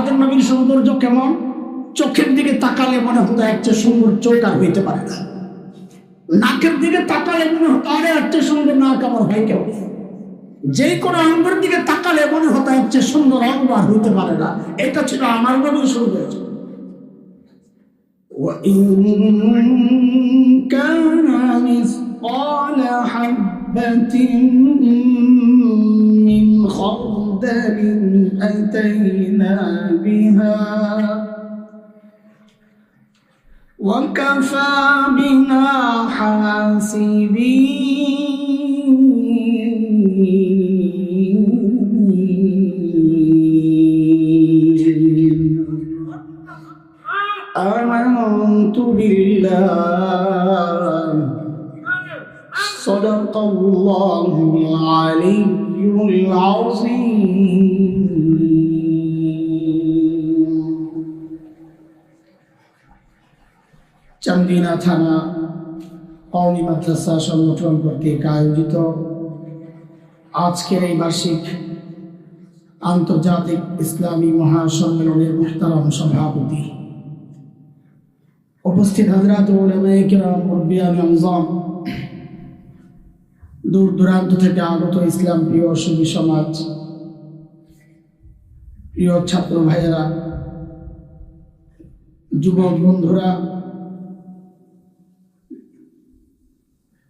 আমাদের নবীর সৌন্দর্য কেমন? চোখের দিকে তাকালে মনে হতো এর চেয়ে সুন্দর চোখ আর হইতে পারে না। নাকের দিকে তাকালে মনে হতো আরে এর চেয়ে সুন্দর নাক আমার হয় কেউ। যে কোনো অঙ্গের দিকে তাকালে মনে হতো এর চেয়ে সুন্দর অঙ্গ আর হইতে পারে না। এটা ছিল আমার নবীর সৌন্দর্য। وَإِن كَانَ مِثْقَالَ حَبَّةٍ مِّنْ خَرْدَلٍ أَتَيْنَا بِهَا وَكَفَى بِنَا حَاسِبِينَ آمنت بالله صدق الله العلي العظيم। চান্দিনা থানা কওমি মাদ্রাসা সংগঠন কর্তৃক আয়োজিত আজকের এই বার্ষিক আন্তর্জাতিক ইসলামী মহাসম্মেলনের মুহতারাম সভাপতি, উপস্থিত হযরত উলামায়ে কিরাম, মুরব্বিয়ান আযম, দূর দূরান্ত থেকে আগত ইসলাম প্রিয় সুফি সমাজ, প্রিয় ছাত্র ভাইয়েরা, যুবক বন্ধুরা,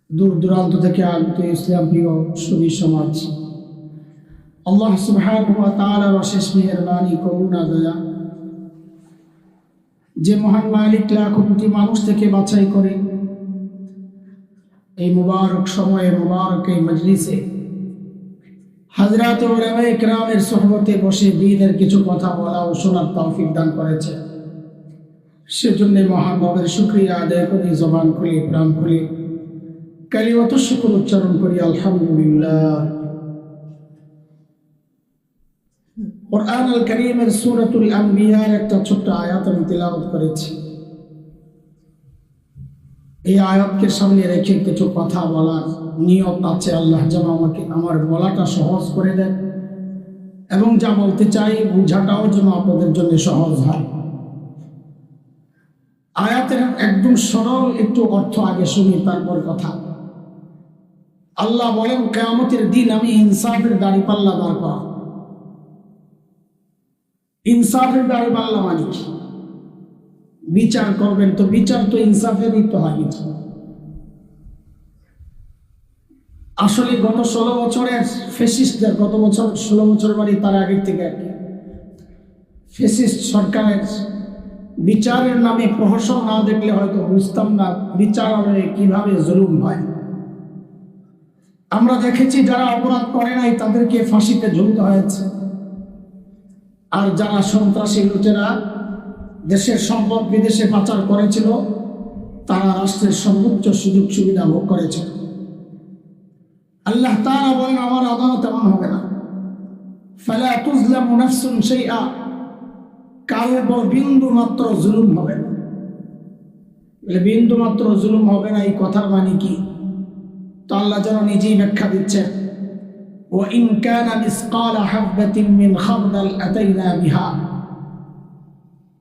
দূর দূরান্ত থেকে আগত ইসলাম প্রিয় সুফি সমাজ, আল্লাহ সুবহানাহু ওয়া তাআলার অশেষ মেহেরবানি, করুণা, দয়া, যে মহান মালিক লাখো কোটি মানুষ থেকে বাছাই করে এই মুবারক সময়ে, মুবারক এই মজলিসে হযরত উলামায়ে কিরামের সোহবতে বসে দ্বীনের কিছু কথা বলা ও শোনার তৌফিক দান করেছে, সেজন্য মহান রবের শুকরিয়া আদায় করি, জবান খুলে প্রাণ খুলে কালিমাত শুকর উচ্চারণ করি আলহামদুলিল্লাহ। কুরআন আল কারীমের সূরাতুল আম্বিয়ার একটা ছোট্ট আয়াত আমি তিলাওয়াত করেছি। এই আয়াতকে সামনে রেখে কিছু কথা বলার নিয়ত আছে। আল্লাহ যেন আমাকে আমার বলাটা সহজ করে দেন এবং যা বলতে চাই বোঝাটাও যেন আপনাদের জন্য সহজ হয়। আয়াতের একদম সরল একটু অর্থ আগে শুনি, তারপর কথা। আল্লাহ বলেন, কিয়ামতের দিন আমি ইনসাফের দাঁড়িপাল্লা দাঁড় করাবো। ইনসাফের দাঁড়িপাল্লা মানে কি? বিচার করবেন, তো বিচার তো ইনসাফেরই তো হয়। আসলে গত 16 বছরের ফ্যাসিস্টদের, গত বছর 16 বছর বাড়ি তার আগের থেকে ফ্যাসিস্ট সরকারের বিচারের নামে প্রহসন না দেখলে হয়তো বুঝতাম না বিচারে কিভাবে জুলুম হয়। আমরা দেখেছি যারা অপরাধ করে নাই তাদেরকে ফাঁসিতে ঝুলতে হয়েছে, আর যারা সন্ত্রাসী লুটেরা দেশের সম্পদ বিদেশে পাচার করেছিল তারা রাষ্ট্রের সর্বোচ্চ সুযোগ সুবিধা ভোগ করেছে। আল্লাহ তাআলা বলেন, আমার আদালত এমন হবে না। ফালা তুজলামু নাফসুন শাইআ, কারো উপর বিন্দু মাত্র জুলুম হবে না। বিন্দু মাত্র জুলুম হবে না, এই কথার মানে কি? তো আল্লাহ যেন নিজেই ব্যাখ্যা দিচ্ছেন, ওয়া ইন কানা মিসকালা হাববাতিন মিন খারদাল আতাইনা বিহা।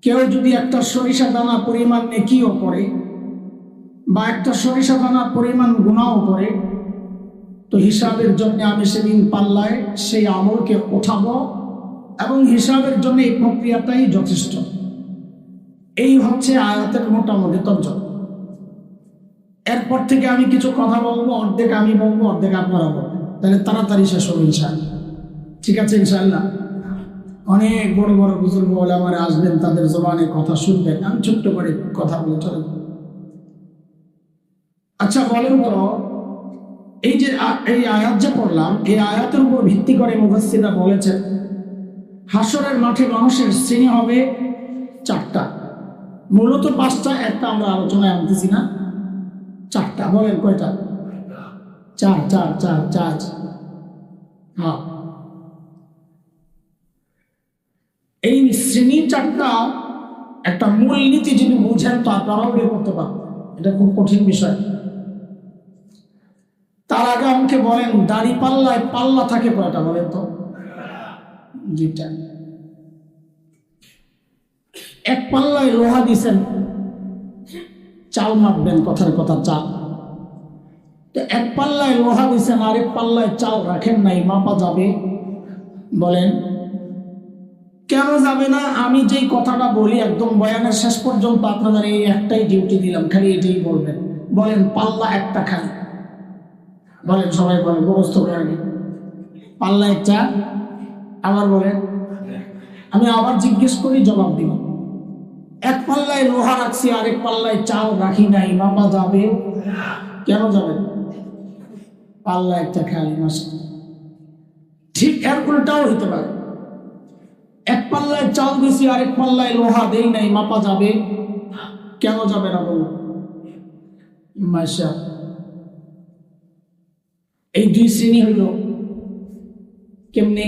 কেউ যদি একটা সরিষা দানা পরিমাণ নেকিও করে বা একটা সরিষা দানা পরিমাণ গুনাহও করে, তো হিসাবের জন্য আমি সেদিন পাল্লায় সেই আমলকে ওঠাবো এবং হিসাবের জন্য এই প্রক্রিয়াটাই যথেষ্ট। এই হচ্ছে আয়াতের মোটামুটি তর্জমা। এরপর থেকে আমি কিছু কথা বলবো, অর্ধেক আমি বলবো, অর্ধেক আপনারা বলবেন, তাহলে তাড়াতাড়ি শেষ হবে ইনশাআল্লাহ। ঠিক আছে ইনশাআল্লাহ? অনেক বড় বড় বুজুর্গ ওলামারা আসবেন, তাদের জবানে কথা শুনবেন, আমি ছোট্ট করে কথা বলে চলে। আচ্ছা বলেন তো, এই যে এই আয়াত যে পড়লাম, এই আয়াতের উপর ভিত্তি করে মুফাসসিররা বলেছেন হাসরের মাঠে মানুষের শ্রেণী হবে 4টা, মূলত 5টা, একটা আমরা আলোচনায় আনতেছি না, 4টা। বলেন কয়টা? 4। হ্যাঁ, এই শ্রেণী 4টা একটা মূলনীতি যদি বুঝেন তো আপনারাও বের করতে পারবেন। এটা খুব কঠিন বিষয়। তার আগে আমাকে বলেন, দাড়িপাল্লায় পাল্লা থাকে কয়টা বলেন তো? 2টা। এক পাল্লায় লোহা দিছেন, চাল মাপবেন, কথার কথা চাল। তো এক পাল্লায় লোহা দিছেন, আরেক পাল্লায় চাল রাখেন নাই, মাপা যাবে? বলেন কেন যাবে না? আমি যেই কথাটা বলি একদম বয়ানের শেষ পর্যন্ত আপনাদের এই একটাই ডিউটি দিলাম, খালি এটাই বলবেন। বলেন পাল্লা একটা খালি, বলেন সবাই বলেন, মুখস্থ করেন। পাল্লা একটা, আবার বলেন। আমি আবার জিজ্ঞেস করি, জবাব দিব। এক পাল্লায় লোহা রাখছি, আরেক পাল্লায় চাল রাখি নাই, মাপা যাবে? কেন যাবে? পাল্লা একটা খালি মাসে। ঠিক এর উল্টাও হইতে পারে, এক পাল্লায় চাল দিছি, আরেক পাল্লায় লোহা দেই নাই, মাপা যাবে? কেন যাবে না বলুন? মাসা এই দুই শ্রেণী হইল। কেমনি?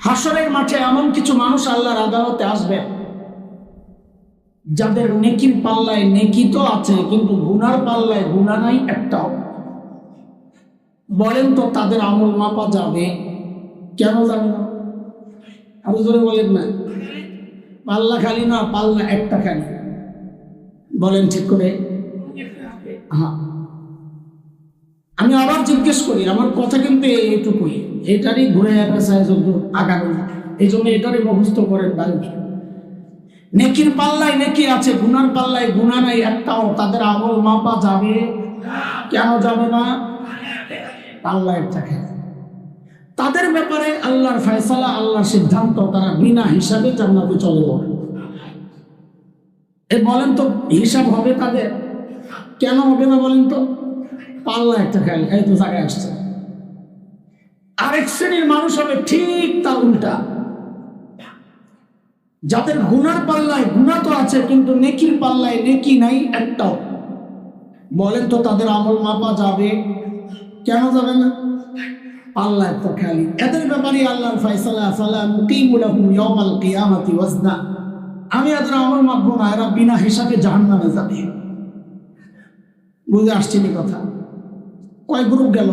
হাসরের মাঠে এমন কিছু মানুষ আল্লাহর আদালতে আসবে যাদের নেকির পাল্লায় নেকি তো আছে, কিন্তু গুনার পাল্লায় গুনাহ নাই একটাও। বলেন তো তাদের আমল মাপা যাবে? কেন যাবে না? আরো জোরে বলেন না। পাল্লা খালি না, পাল্লা একটা খালি। বলেন ঠিক করে। হ্যাঁ, আমি আবার জিজ্ঞেস করি, আমার কথা কিন্তু এইটুকুই, এটারই ঘুরে আগানো, এই জন্য এটারই মুখস্থ করেন। নেকির পাল্লায় নেকি আছে, গুনার পাল্লায় গুনাহ নাই একটাও, তাদের আমল মাপা যাবে? কেন যাবে না? পাল্লা একটা খালি। তাদের ব্যাপারে আল্লাহর ফয়সালা, আল্লাহর সিদ্ধান্ত, তারা বিনা হিসাবে জান্নাতে চলে যাবে। বলেন তো হিসাব হবে তাদের? কেন হবে না বলেন তো? পাল্লা একটা খালি। এই তো জায়গায় আসছে। আরেক শ্রেণীর মানুষ হবে ঠিক তার উল্টা, যাদের গুনার পাল্লায় গুনাহ তো আছে, কিন্তু নেকির পাল্লায় নেকি নাই একটাও। বলেন তো তাদের আমল মাপা যাবে? কেন যাবে না? পাল্লা একটা খালি। এদের ব্যাপারে আল্লাহর ফয়সালা, ফালা নুকিমু লাহুম ইয়াওমাল কিয়ামাতি ওয়াজনা, আমি এদের আমল মাপবো না, এরা বিনা হিসাবে জাহান্নামে যাবে। বুঝে আসছে নি কথা? কয় গ্রুপ গেল?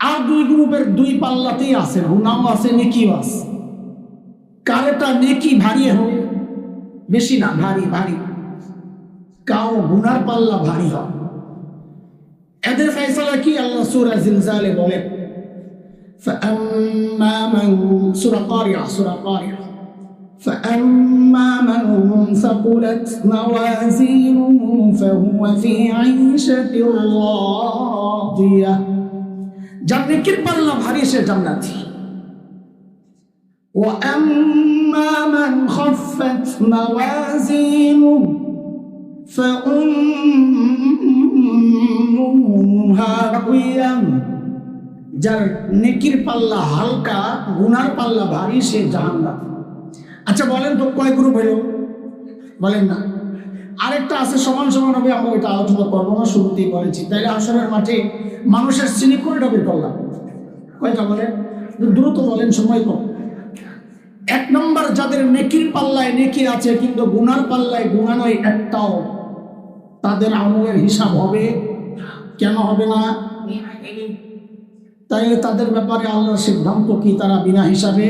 আর দুই গ্রুপের দুই পাল্লাতেই আছে, গুনাহও আছে, নেকিও আছে। কারেটা নেকি ভারী হবে? বেশি না, ভারী ভারী। কাও গুনার পাল্লা ভারী হয়। এদের ফয়সালা কি? আল্লাহ সূরা জিলজালে বলেন, فأما من سورة قارعة فأما من ثقلت موازينه فهو في عيشة راضية, যার নেকির পাল্লা ভারী সে জান্নাতি। وأما من خفت موازينه فأمه هاوية, যার নেকির পাল্লা হালকা, গুনার পাল্লা ভারী, সে জাহান্নামী। আচ্ছা বলেন তো কয় গ্রুপ হইল? বলেন না। আরেকটা আছে সমান সমান হবে, আমরা এটা আলোচনা করবো না, শুরুতেই বলেছি। তাইলে হাসরের মাঠে মানুষের শ্রেণী কয়টা বের করলাম? কয়টা বলেন? দ্রুত বলেন, সময় কম। এক নম্বর, যাদের নেকির পাল্লায় নেকি আছে কিন্তু গুনার পাল্লায় গুনাহ নয় একটাও, তাদের আমলের হিসাব হবে? কেন হবে না? তাইলে তাদের ব্যাপারে আল্লাহর সিদ্ধান্ত কি? তারা বিনা হিসাবে।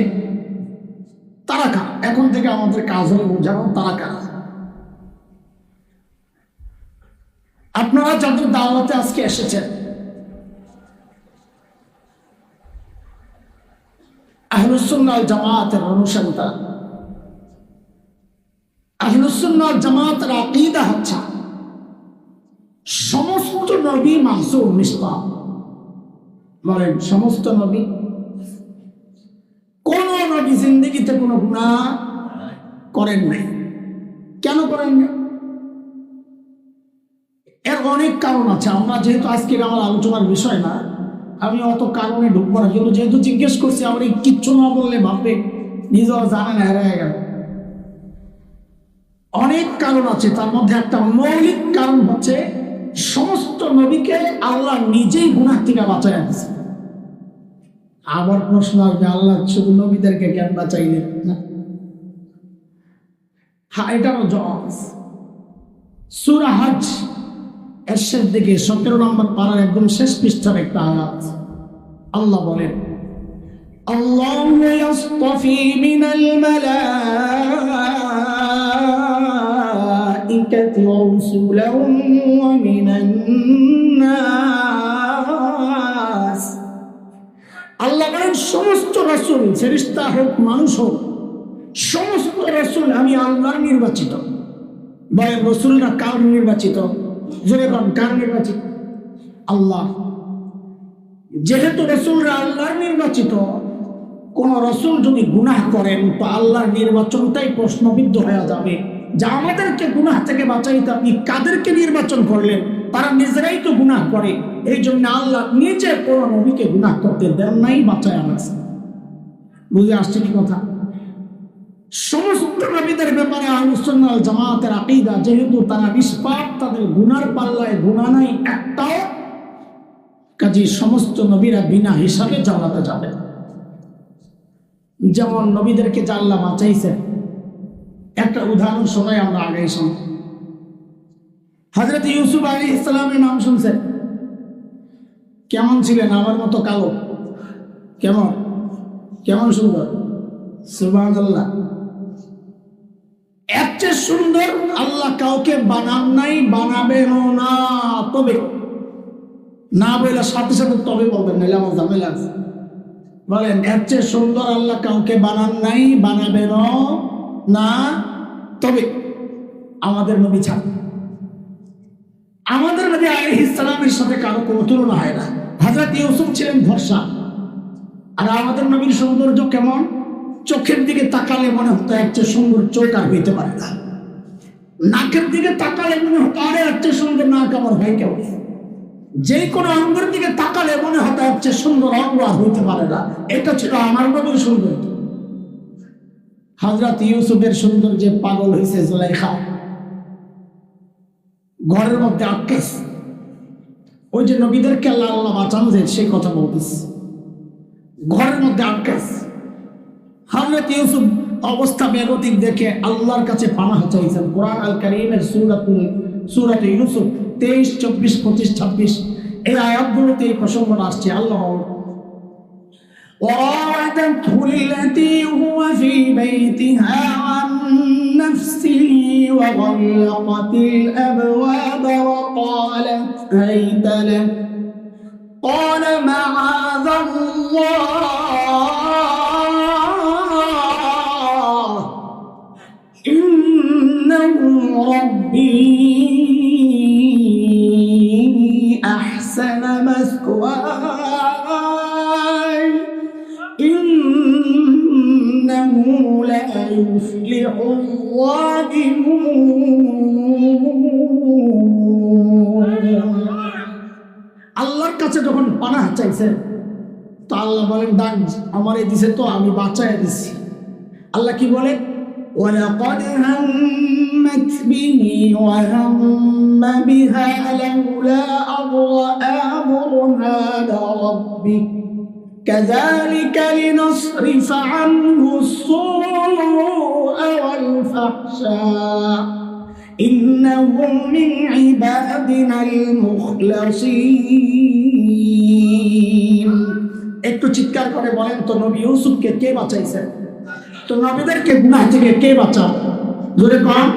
তারা কারা? এখন থেকে আমাদের কাজ হলে বোঝানো তারা কারা। আপনারা যাদের দাওয়াতে আজকে এসেছেন, আহলুস সুন্নাহ ওয়াল জামাতের অনুসারীরা। আহলুস সুন্নাহ ওয়াল জামাতের আকীদা হচ্ছে সমস্ত নবী মাসুম নিষ্পাপ। বলেন সমস্ত নবী? কোন নবী জিন্দেগিতে কোনো গুনাহ করেন নাই। কেন করেন নাই? এর অনেক কারণ আছে। আমরা যেহেতু আজকের আমার আলোচনার বিষয় না, আমি অত কারণে ঢুকবো না, কিন্তু যেহেতু জিজ্ঞেস করছি, আমরা কিচ্ছু না বললে ভাববে নিজেও জানে না, হেরে গেল। অনেক কারণ আছে, তার মধ্যে একটা মৌলিক কারণ হচ্ছে সমস্ত নবীকে আল্লাহ নিজেই গুনাহ থেকে বাঁচায় দিয়েছে। আবার প্রশ্ন আসবে, আল্লাহ শুধু নবীদেরকে কেন বাঁচাইলেন না? হ্যাঁ, এটারও জবাব আছে। সূরা হজ এর শেষ দিকে 17 নম্বর পারার একদম শেষ পৃষ্ঠার একটা আয়াত, আল্লাহ বলেন, আল্লাহু ইয়াসতাফি মিনাল মালাইকা ورسلا ومن الناس আল্লাহ বলেন সমস্ত রাসূল ফেরেশতা হোক মানুষ হোক সমস্ত রাসূল আমি আল্লাহর নির্বাচিত। বলেন রাসূলরা কার নির্বাচিত? জোরে বলেন কার নির্বাচিত? আল্লাহ। যেহেতু রাসূলরা আল্লাহর নির্বাচিত, কোন রাসূল যদি গুনাহ করেন তো আল্লাহর নির্বাচনটাই প্রশ্নবিদ্ধ হয়ে যাবে। যা আমাদেরকে গুনাহ থেকে বাঁচাইতে আপনি কাদেরকে নির্বাচন করলেন? তারা নিজেরাই তো গুনাহ করে। এই জন্য আল্লাহ নিজে কোন নবীকে গুনাহ করতে দেন নাই, বাঁচায় আনছে। বুঝে আসছে কি কথা? সমস্ত নবীদের ব্যাপারে আহলুস সুন্নাহ ওয়াল জামাতের আকীদা, যেহেতু তারা নিষ্পাপ, তাদের গুনার পাল্লায় গুনাহ নাই একটাও, কাজে সমস্ত নবীরা বিনা হিসাবে জান্নাতে যাবে। যেমন নবীদেরকে যে আল্লাহ বাঁচাইছে, একটা উদাহরণ শোনাই আমরা আগেই শুনি। হযরত ইউসুফ আলাইহিস সালামের নাম শুনছেন? কেমন ছিলেন? আমার মতো কালো। কেমন কেমন সুন্দর! সুবহানাল্লাহ। এর চেয়ে সুন্দর আল্লাহ কাউকে বানান নাই, বানাবেনও না। তবে না বলে সাথে সাথে তবে বলবেন, নাইলে আমার ঝামেলা আছে। বলেন, এর চেয়ে সুন্দর আল্লাহ কাউকে বানান নাই, বানাবেনও না। তবে আমাদের নবী ছাড়, আমাদের নবী আলাইহিস সালামের সাথে কারো কোনো তুলনা হয় না। হযরত ইউসুফ ছিলেন ভরসা। আর আমাদের নবীর সৌন্দর্য কেমন? চোখের দিকে তাকালে মনে হতো এর চেয়ে সুন্দর চোখ আর হইতে পারে না। নাকের দিকে তাকালে মনে হতো আরে এর চেয়ে সুন্দর নাক আমার হয় কেমন। যে কোনো অঙ্গের দিকে তাকালে মনে হতো এর চেয়ে সুন্দর অঙ্গ আর হইতে পারে না। এটা ছিল আমার নবীর সৌন্দর্য। হযরত ইউসুফের সৌন্দর্যে পাগল হয়েছে জুলাইখা। ঘরের মধ্যে আটকেস। ওই যে নবীদেরকে আল্লাহ আল্লাহ বাঁচান যে সেই কথা বলতেছে, ঘরের মধ্যে আটকেস। হযরত ইউসুফ অবস্থা বেগতিক দেখে আল্লাহর কাছে পানাহ চাইছেন। কোরআন আল কারীমের সূরা ইউসুফ 23, 24, 25, 26 এই আয়াতগুলোতে এই প্রসঙ্গটা আসছে। আল্লাহ وراودته التي هو في بيتها عن نفسه وغلقت الأبواب وقالت هيت لك قال معاذ الله إنه ربي أحسن مثواي إنه لا يفلح الظالمون। আল্লাহর কাছে যখন পানাহ চাইছে তো আল্লাহ বলেন ডাক আমারে দিছে তো আমি বাঁচায় দিছি। আল্লাহ কি বলে? ولقد همت به وهم بها لولا أن رأى برهان ربك كذلك لنصرف عنه السوء والفحشاء إنه من عبادنا المخلصين। একটু চিৎকার করে বলেন তো নবী ইউসুফকে কে বাঁচাইছে? তো নবীদেরকে গুনাহ থেকে কে বাঁচাও? জোরে কম।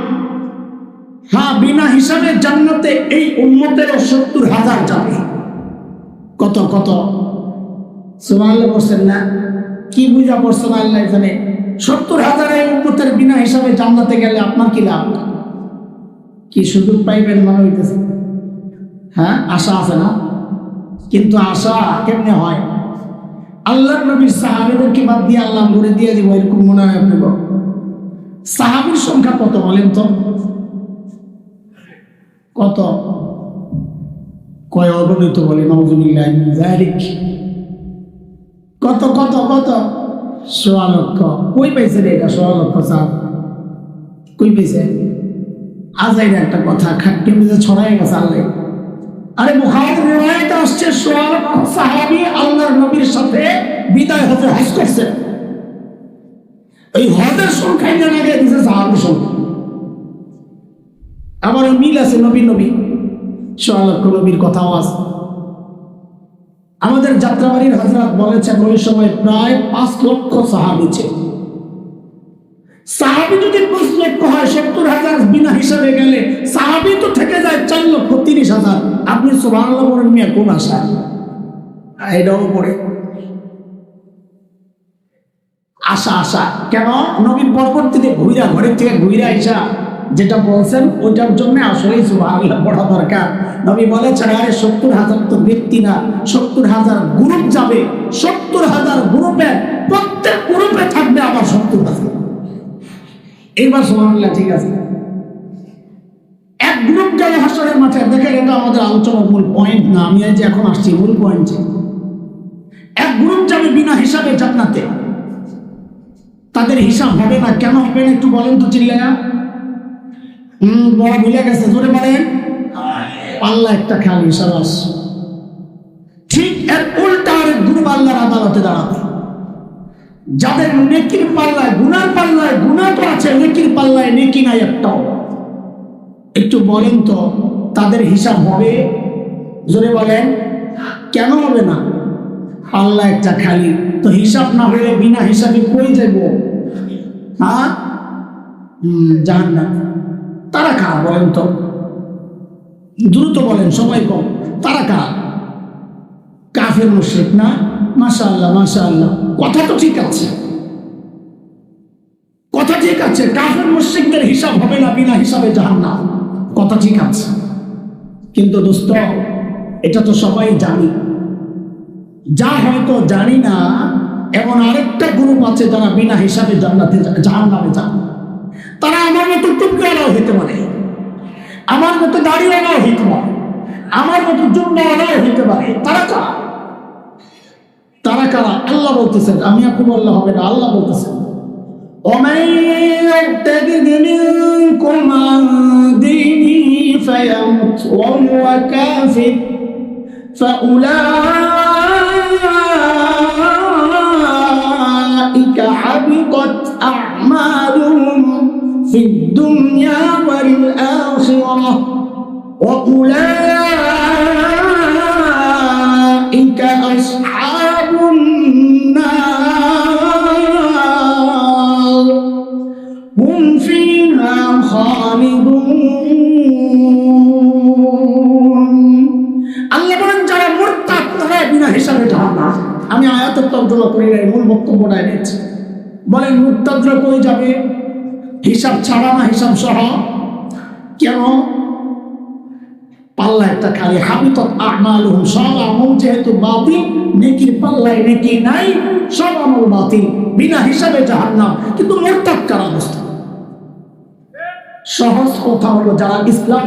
হ্যাঁ, বিনা হিসাবে জান্নাতে এই উম্মতের 70,000 যাবে। কত কত সুবহানাল্লাহ বলছেন না? কি বুঝা পড়ছেন আল্লাহ জানে। 70,000 এই উম্মতের বিনা হিসাবে জান্নাতে গেলে আপনার কি লাভ? কি সুযোগ পাইবেন মনে হইতেছে? হ্যাঁ, আশা আছে না? কিন্তু আশা কেমনে হয়? আল্লাহর নবীর সাহাবীদেরকে বাদ দিয়ে আল্লাহ করে দিয়ে দিব এরকম মনে হয় আপনার? সাহাবীর সংখ্যা কত বলেন তো? কত? কয় অগণিত বলে নাউযুবিল্লাহ মিন যালিক। কত কত কত? 1.5 লক্ষ। কই পাইছে রে এটা 1.5 লক্ষ সাহাব? কই পাইছে? আজাইর একটা কথা খাট্টি মধ্যে ছড়াই গেছে আল্লাহ। আরে বুখারীর রিওয়ায়াতে আসছে 1.5 লক্ষ সাহাবী আল্লাহর নবীর সাথে বিদায় হতে হজ করছে। এই হজের সংখ্যায় না লাগে দিছে সাহাবীর সংখ্যা। আবার মিল আছে নবী 1.5 লক্ষ নবীর কথাও আছে। আমাদের যাত্রাবাড়ির হযরত বলেছেন ওই সময় প্রায় 5 লক্ষ সাহাবী ছিল। সাহাবী যদি 5 লক্ষ হয়, 70,000 বিনা হিসাবে গেলে সাহাবী তো থেকে যায় 4,30,000। আপনি সুবহানাল্লাহ বলেন মিয়া, কোন আশা? এটাও পড়ে আশা কেন? নবীর পরবর্তীতে ঘরের থেকে ঘুরে আইসা যেটা বলছেন ওইটার জন্য আসলেই সুবহানাল্লাহ পড়া দরকার। নবী বলেছেন, আরে 70,000 তো ব্যক্তি না, 70,000 গ্রুপ যাবে। 70,000 গ্রুপে প্রত্যেক গ্রুপে থাকবে আবার 70,000। এইবার সুবহানাল্লাহ ঠিক আছে। এক গ্রুপ যাবে হাসরের মাঠে। দেখেন, এটা আমাদের আলোচনার মূল পয়েন্ট না, আমি এই যে এখন আসছি মূল পয়েন্টে। এক গ্রুপ যাবে বিনা হিসাবে জান্নাতে, তাদের হিসাব হবে না। কেন হবে না একটু বলেন তো চিল্লায়া? বড় ভুলে গেছে, জোরে বলেন। আল্লাহ একটা খালি হিসাব আছে। ঠিক এর উল্টা আরেক গ্রুপ আল্লাহর আদালতে দাঁড়াবে, যাদের নেকির পাল্লায় গুনার পাল্লায় গুনাহ তো আছে, নেকির পাল্লায় নেকি নাই একটাও। একটু বলেন তো তাদের হিসাব হবে? জোরে বলেন। কেন হবে না? আল্লাহ একটা খালি। তো হিসাব না হলে বিনা হিসাবে কই যাব? হ্যাঁ, জাহান্নাম। তারা কারা বলেন তো? দ্রুত বলেন, সময় কম। তারা কারা? কাফের মুশরিক না? মাশাআল্লাহ মাশাআল্লাহ, কথা তো ঠিক আছে, কথা ঠিক আছে। কাফের মুশরিকদের হিসাব হবে না, বিনা হিসাবে জাহান্নাম, কথা ঠিক আছে। কিন্তু দোস্ত, এটা তো সবাই জানি। যা হয়তো জানি না এমন আরেকটা গ্রুপ আছে যারা বিনা হিসাবে জান্নাতে জাহান্নামে যান। তারা আমার মতো টুপিওয়ালাও হইতে পারে, আমার মতো দাড়িওয়ালাও হইতে পারে, আমার মতো জুম্মাওয়ালাও হইতে পারে। তারা কারা? তারা কারা? আল্লাহ বলতেছেন, আমি আপনি বললে হবে না, আল্লাহ বলতেছেন, ومن يرتد منكم عن دينه فيمت وهو كافر فأولئك حبطت أعمالهم في الدنيا والآخرة وأولئك أصحاب النار هم فيها خالدون। আল্লাহ বলেন, যারা মুরতাদ তারা বিনা হিসাবে জাহান্নাম। আমি আয়াতের তর্জমা করি নাই, মূল বক্তব্যটা এনেছি। বলেন, মুরতাদরা কই যাবে? হিসাব ছাড়া না হিসাব সহ? কেন? পাল্লা একটা খালি। হাবিতাত আ'মালুহুম, সব আমল যেহেতু বাতিল, নেকির পাল্লায় নেকি নাই, সব আমল বাতিল, বিনা হিসাবে জাহান্নাম। কিন্তু মুরতাদ কারা? সহজ কথা হলো, যারা ইসলাম